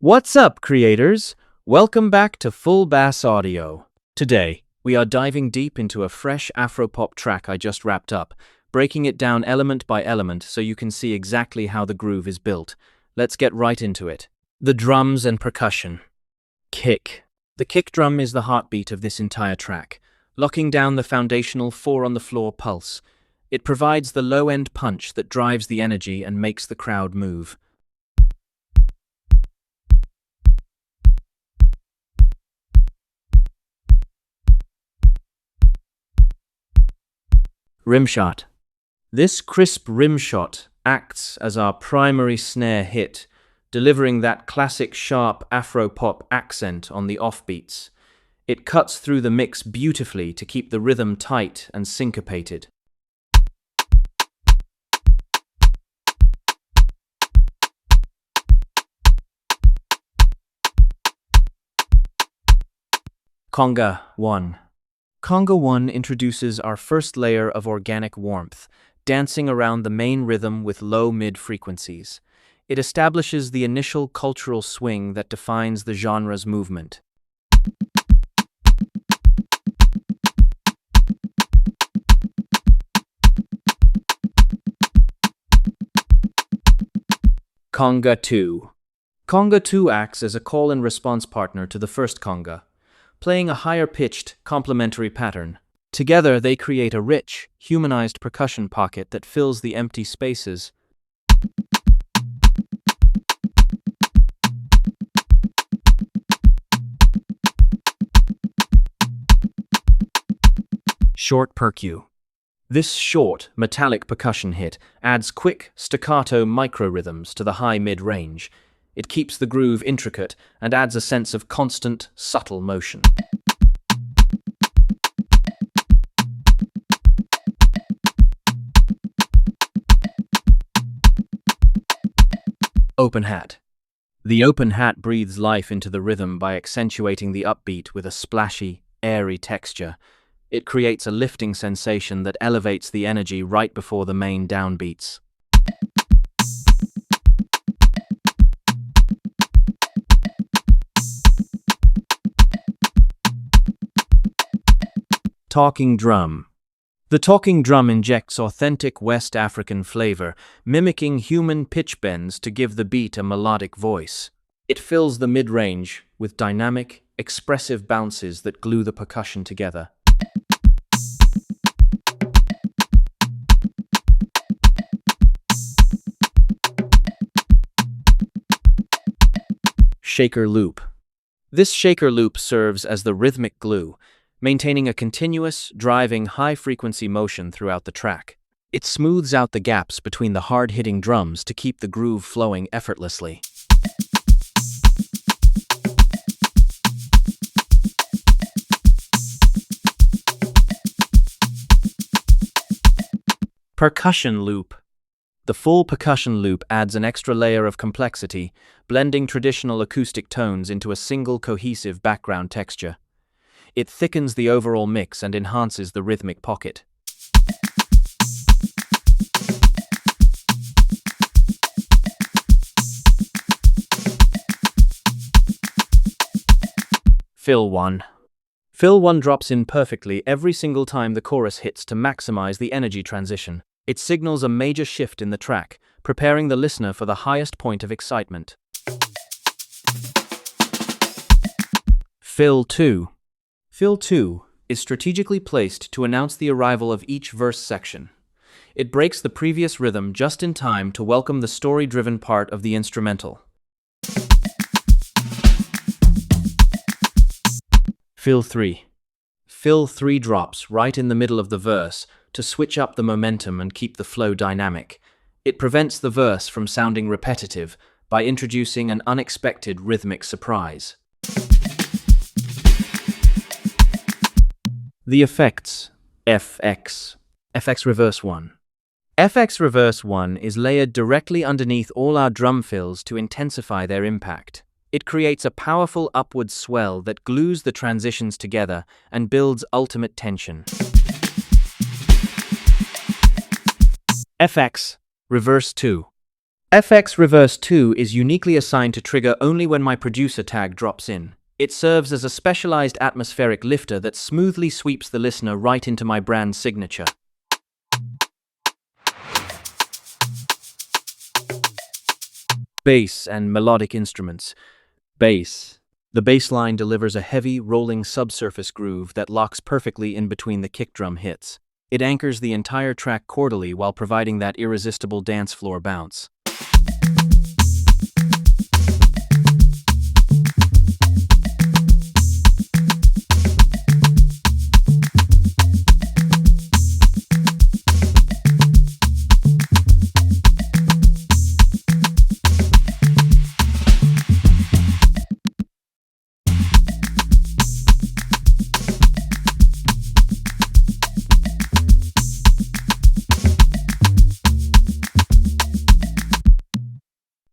What's up, creators? Welcome back to FullBasseAudio. Today, we are diving deep into a fresh Afropop track I just wrapped up, breaking it down element by element so you can see exactly how the groove is built. Let's get right into it. The drums and percussion. Kick. The kick drum is the heartbeat of this entire track, locking down the foundational four-on-the-floor pulse. It provides the low-end punch that drives the energy and makes the crowd move. Rimshot. This crisp rimshot acts as our primary snare hit, delivering that classic sharp Afropop accent on the offbeats. It cuts through the mix beautifully to keep the rhythm tight and syncopated. Conga 1. Conga 1 introduces our first layer of organic warmth, dancing around the main rhythm with low-mid frequencies. It establishes the initial cultural swing that defines the genre's movement. Conga 2. Conga 2 acts as a call-and-response partner to the first conga, playing a higher-pitched, complementary pattern. Together, they create a rich, humanized percussion pocket that fills the empty spaces. Short percu. This short, metallic percussion hit adds quick, staccato micro-rhythms to the high-mid range. It keeps the groove intricate and adds a sense of constant, subtle motion. Open hat. The open hat breathes life into the rhythm by accentuating the upbeat with a splashy, airy texture. It creates a lifting sensation that elevates the energy right before the main downbeats. Talking drum. The talking drum injects authentic West African flavor, mimicking human pitch bends to give the beat a melodic voice. It fills the mid-range with dynamic, expressive bounces that glue the percussion together. Shaker loop. This shaker loop serves as the rhythmic glue, maintaining a continuous, driving, high-frequency motion throughout the track. It smooths out the gaps between the hard-hitting drums to keep the groove flowing effortlessly. Percussion loop. The full percussion loop adds an extra layer of complexity, blending traditional acoustic tones into a single cohesive background texture. It thickens the overall mix and enhances the rhythmic pocket. Fill 1. Fill 1 drops in perfectly every single time the chorus hits to maximize the energy transition. It signals a major shift in the track, preparing the listener for the highest point of excitement. Fill 2. Fill 2 is strategically placed to announce the arrival of each verse section. It breaks the previous rhythm just in time to welcome the story-driven part of the instrumental. Fill 3. Fill 3 drops right in the middle of the verse to switch up the momentum and keep the flow dynamic. It prevents the verse from sounding repetitive by introducing an unexpected rhythmic surprise. The effects. FX. FX Reverse 1. FX Reverse 1 is layered directly underneath all our drum fills to intensify their impact. It creates a powerful upward swell that glues the transitions together and builds ultimate tension. FX Reverse 2. FX Reverse 2 is uniquely assigned to trigger only when my producer tag drops in. It serves as a specialized atmospheric lifter that smoothly sweeps the listener right into my brand signature. Bass and melodic instruments. Bass. The bass line delivers a heavy, rolling subsurface groove that locks perfectly in between the kick drum hits. It anchors the entire track chordally while providing that irresistible dance floor bounce.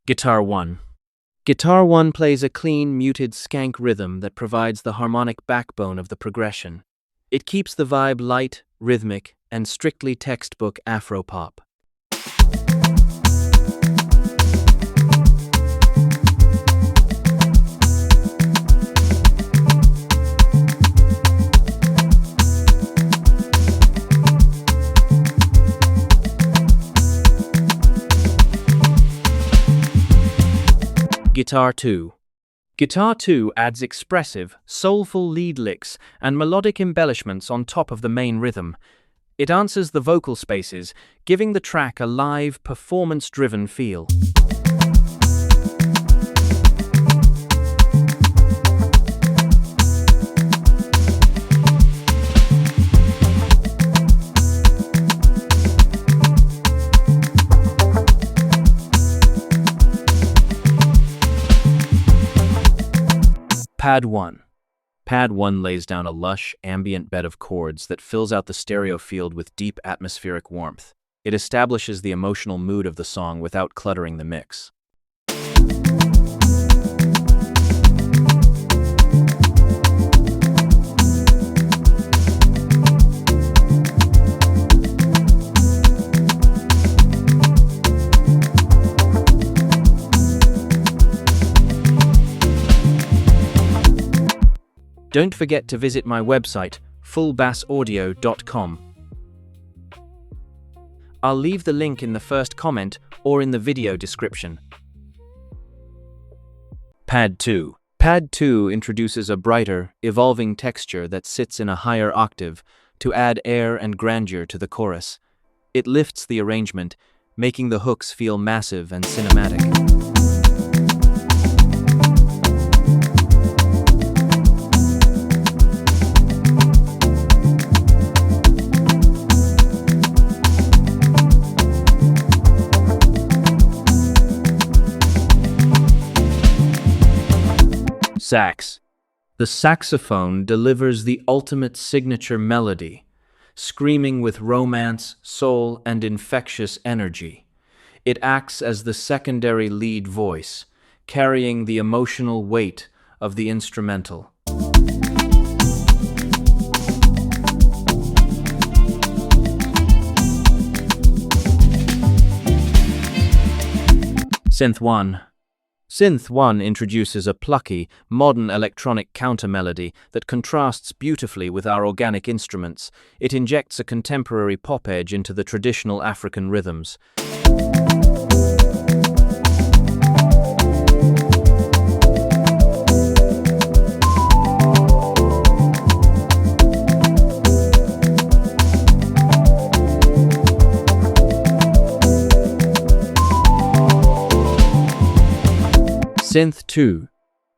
Guitar 1. Guitar 1 plays a clean, muted skank rhythm that provides the harmonic backbone of the progression. It keeps the vibe light, rhythmic, and strictly textbook Afropop. Guitar 2. Guitar 2 adds expressive, soulful lead licks and melodic embellishments on top of the main rhythm. It answers the vocal spaces, giving the track a live, performance-driven feel. Pad 1. Pad 1 lays down a lush, ambient bed of chords that fills out the stereo field with deep atmospheric warmth. It establishes the emotional mood of the song without cluttering the mix. Don't forget to visit my website, FullBasseAudio.com. I'll leave the link in the first comment or in the video description. Pad 2. Pad 2 introduces a brighter, evolving texture that sits in a higher octave to add air and grandeur to the chorus. It lifts the arrangement, making the hooks feel massive and cinematic. Sax. The saxophone delivers the ultimate signature melody, screaming with romance, soul, and infectious energy. It acts as the secondary lead voice, carrying the emotional weight of the instrumental. Synth 1. Synth 1 introduces a plucky, modern electronic counter-melody that contrasts beautifully with our organic instruments. It injects a contemporary pop edge into the traditional African rhythms. Synth 2.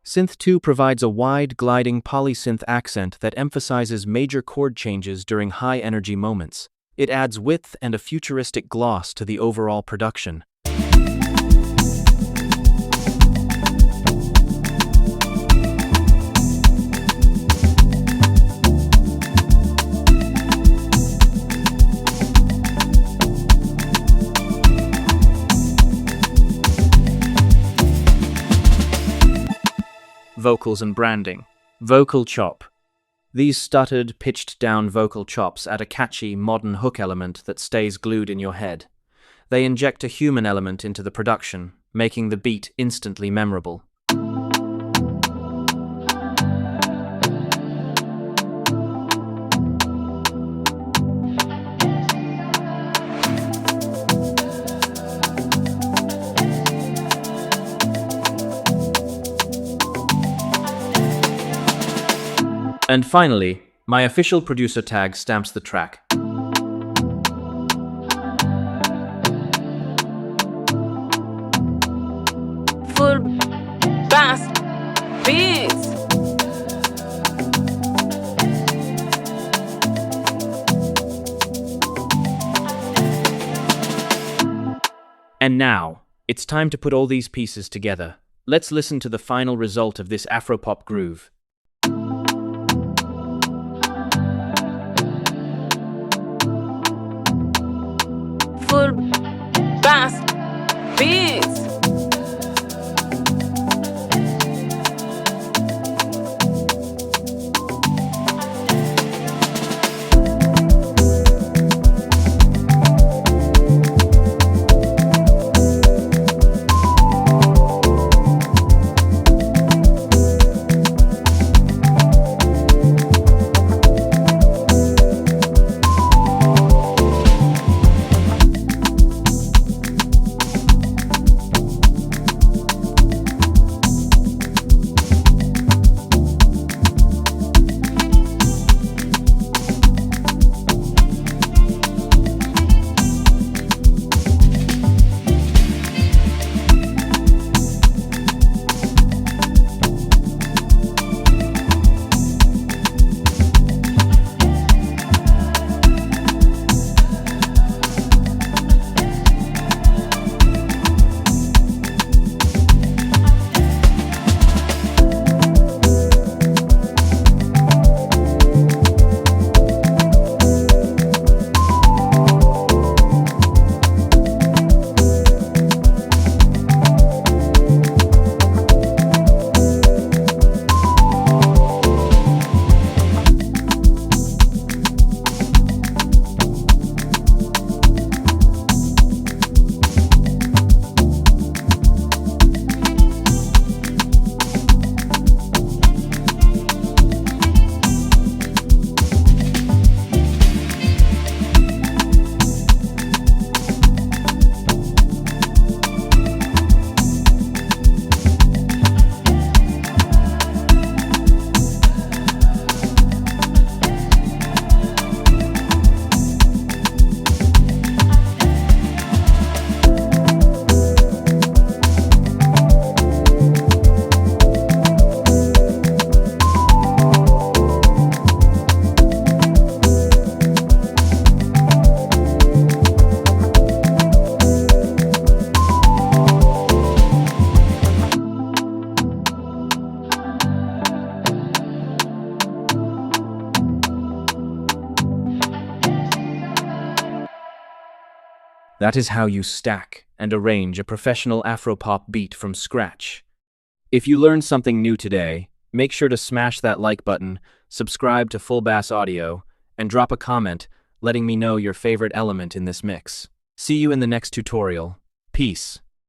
Synth 2 provides a wide, gliding polysynth accent that emphasizes major chord changes during high-energy moments. It adds width and a futuristic gloss to the overall production. Vocals and branding. Vocal chop. These stuttered, pitched-down vocal chops add a catchy, modern hook element that stays glued in your head. they inject a human element into the production, making the beat instantly memorable. And finally, my official producer tag stamps the track. Full bass beats. And now, it's time to put all these pieces together. Let's listen to the final result of this Afropop groove. Full bass beats. That is how you stack and arrange a professional Afropop beat from scratch. If you learned something new today, make sure to smash that like button, subscribe to FullBasseAudio, and drop a comment letting me know your favorite element in this mix. See you in the next tutorial. Peace.